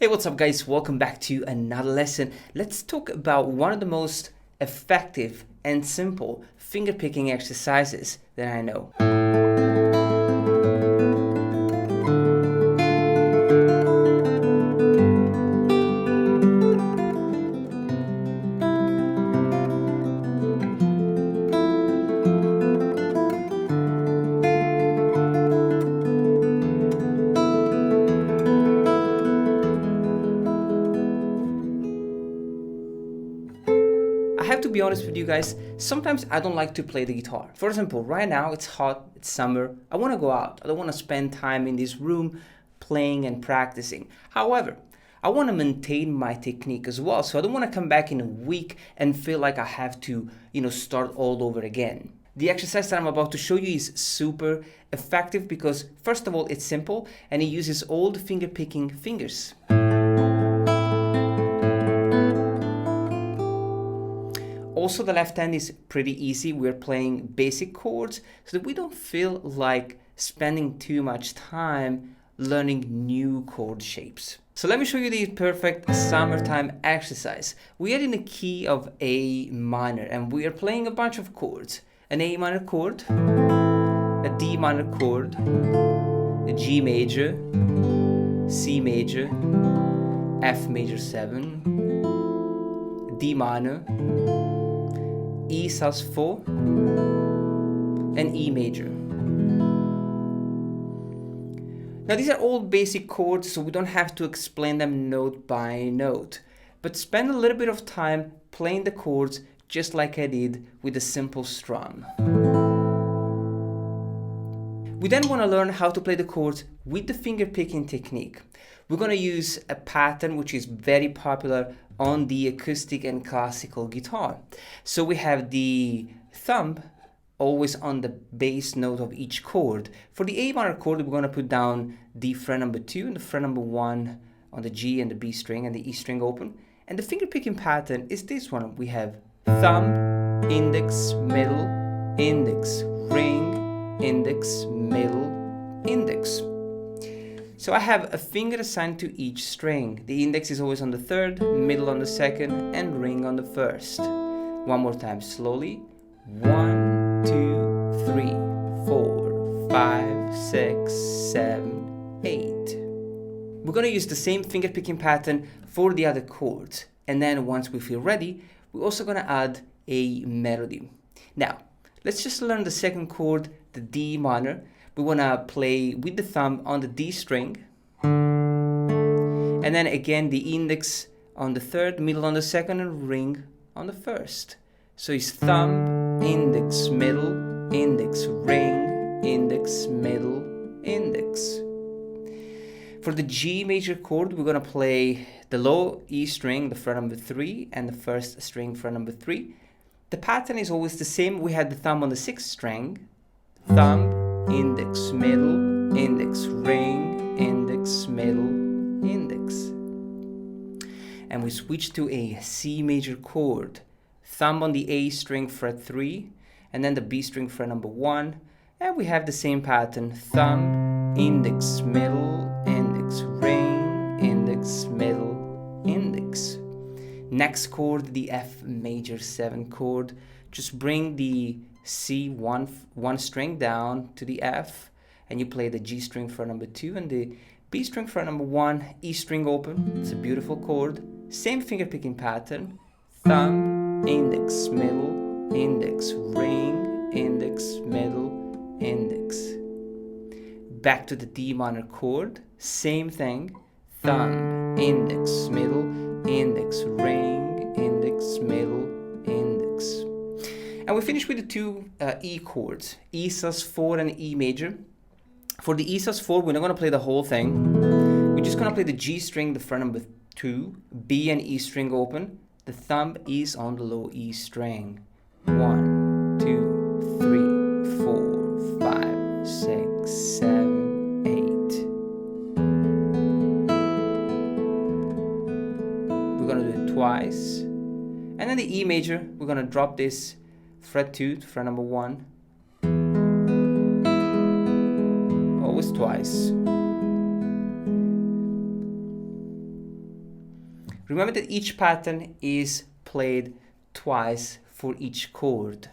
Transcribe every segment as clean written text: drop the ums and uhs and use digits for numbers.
Hey, what's up guys? Welcome back to another lesson. Let's talk about one of the most effective and simple finger picking exercises that I know. I have to be honest with you guys, sometimes I don't like to play the guitar. For example, right now it's hot, it's summer, I want to go out. I don't want to spend time in this room playing and practicing. However, I want to maintain my technique as well, so I don't want to come back in a week and feel like I have to, start all over again. The exercise that I'm about to show you is super effective because, first of all, it's simple and it uses all the finger picking fingers. Also, the left hand is pretty easy. We're playing basic chords so that we don't feel like spending too much time learning new chord shapes. So let me show you the perfect summertime exercise. We are in the key of A minor and we are playing a bunch of chords. An A minor chord, a D minor chord, a G major, C major, F major 7, D minor, E sus4, and E major. Now these are all basic chords, so we don't have to explain them note by note, but spend a little bit of time playing the chords just like I did with the simple strum. We then want to learn how to play the chords with the finger picking technique. We're going to use a pattern which is very popular on the acoustic and classical guitar. So we have the thumb always on the bass note of each chord. For the A minor chord, we're going to put down the fret number 2 and the fret number 1 on the G and the B string and the E string open. And the finger picking pattern is this one. We have thumb, index, middle, index, ring, index, middle, index. So I have a finger assigned to each string. The index is always on the third, middle on the second, and ring on the first. One more time, slowly. 1, 2, 3, 4, 5, 6, 7, 8. We're going to use the same finger picking pattern for the other chords. And then once we feel ready, we're also going to add a melody. Now, let's just learn the second chord, the D minor. We want to play with the thumb on the D string, and then again the index on the third, middle on the second, and ring on the first. So it's thumb, index, middle, index, ring, index, middle, index. For the G major chord, we're going to play the low E string, the fret number 3, and the first string, fret number 3. The pattern is always the same. We had the thumb on the 6th string, thumb, index, middle, index, ring, index, middle, index. And we switch to a C major chord. Thumb on the A string, fret 3, and then the B string, fret number 1. And we have the same pattern, thumb, index, middle, index, ring, index, middle, index. Next chord, the F major 7 chord. Just bring the C one string down to the F, and you play the G string fret number 2 and the B string fret number 1, E string open. It's a beautiful chord. Same finger picking pattern. Thumb, index, middle, index, ring, index, middle, index. Back to the D minor chord. Same thing. Thumb, index, middle, index, ring, index, middle, index. And we finish with the two E chords, E sus4 and E major. For the E sus4, we're not going to play the whole thing. We're just going to play the G string, the fret number 2, B and E string open. The thumb is on the low E string. 1, 2, 3, 4, 5, 6, 7, 8. We're going to do it twice. And then the E major, we're going to drop this fret 2 to fret number 1. Always twice. Remember that each pattern is played twice for each chord.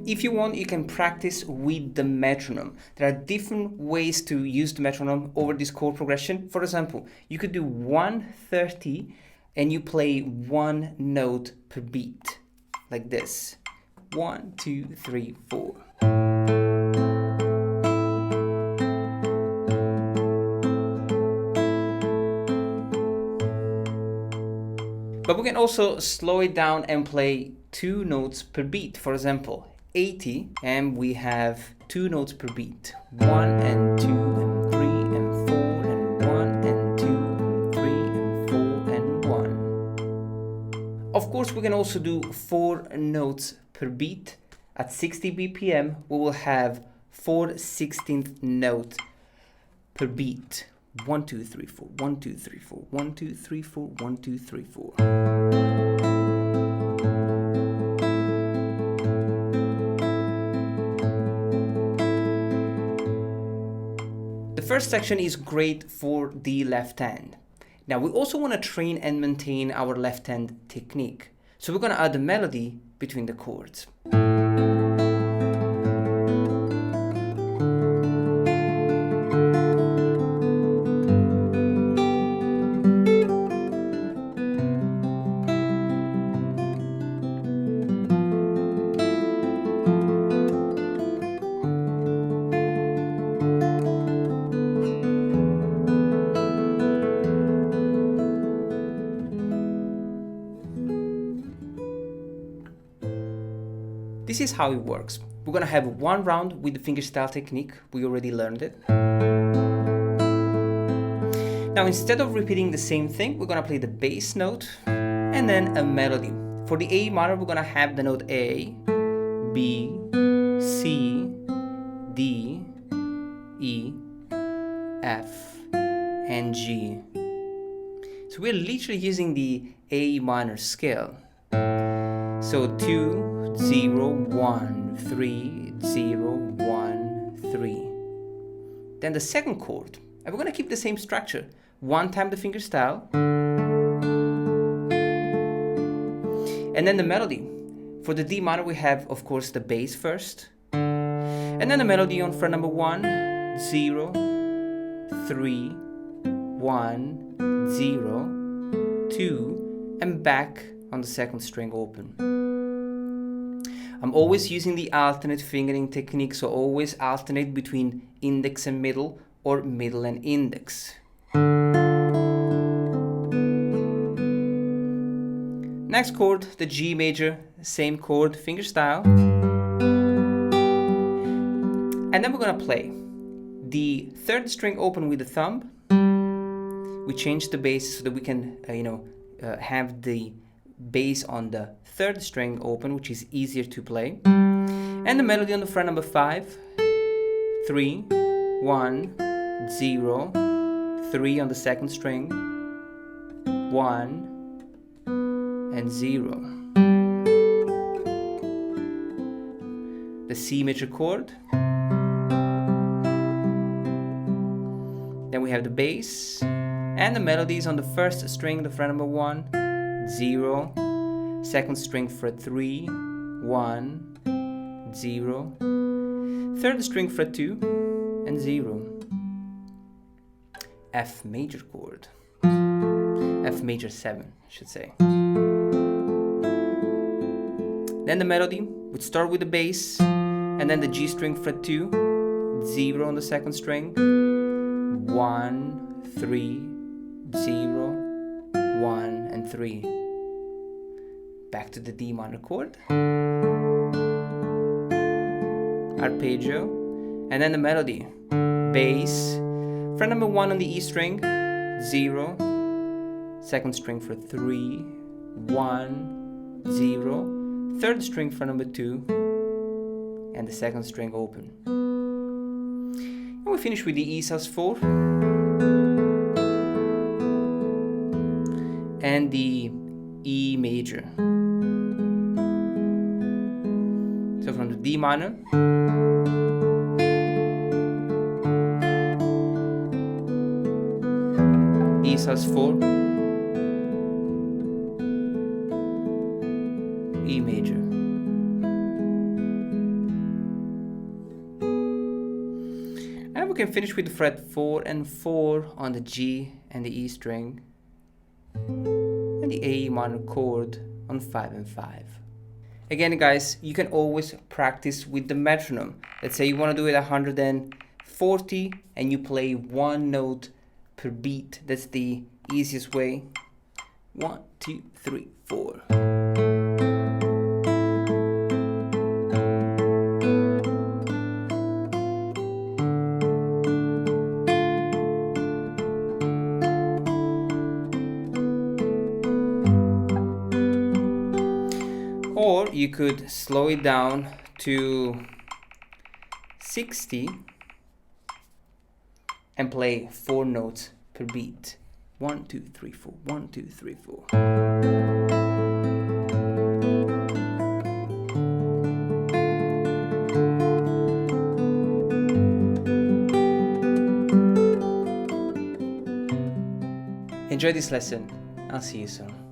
If you want, you can practice with the metronome. There are different ways to use the metronome over this chord progression. For example, you could do 130 and you play one note per beat, like this. 1, 2, 3, 4. But we can also slow it down and play 2 notes per beat. For example, 80, and we have 2 notes per beat. 1 and 2 and 3 and 4 and 1 and 2 and 3 and 4 and 1. Of course, we can also do 4 notes per beat. At 60 BPM, we will have 4 16th notes per beat. 1, 2, 3, 4, 1, 2, 3, 4, 1, 2, 3, 4, 1, 2, 3, 4. The first section is great for the left hand. Now we also want to train and maintain our left hand technique. So we're going to add a melody between the chords. This is how it works. We're gonna have one round with the fingerstyle technique. We already learned it. Now, instead of repeating the same thing, we're gonna play the bass note and then a melody. For the A minor, we're gonna have the note A, B, C, D, E, F, and G. So we're literally using the A minor scale. So 2, 0, 1, 3, 0, 1, 3. Then the second chord, and we're going to keep the same structure. One time the fingerstyle, and then the melody. For the D minor, we have, of course, the bass first, and then the melody on fret number 1, 0, 3, 1, 0, 2, and back on the second string open. I'm always using the alternate fingering technique, so always alternate between index and middle or middle and index. Next chord, the G major, same chord, fingerstyle. And then we're gonna play the third string open with the thumb. We change the bass so that we can, have the bass on the third string open, which is easier to play. And the melody on the fret number 5, 3, 1, 0, 3 on the second string, 1, and 0. The C major chord. Then we have the bass and the melodies on the first string, the fret number 1, 0, second string fret 3, 1, 0, third string fret 2, and 0. F major chord. F major 7, I should say. Then the melody, we'd start with the bass, and then the G string fret 2, 0 on the second string, 1, 3, 0, 1, and 3. Back to the D minor chord, arpeggio, and then the melody, bass. Fret number 1 on the E string, 0. Second string for 3, 1, 0. Third string for number 2, and the second string open. And we finish with the E sus4 and the E major. So from the D minor, E sus4, E major. And we can finish with the fret 4 and 4 on the G and the E string, and the A minor chord on 5 and 5. Again guys, you can always practice with the metronome. Let's say you want to do it at 140 and you play one note per beat. That's the easiest way. 1, 2, 3, 4. Or you could slow it down to 60 and play 4 notes per beat. 1, 2, 3, 4. 1, 2, 3, 4. Enjoy this lesson. I'll see you soon.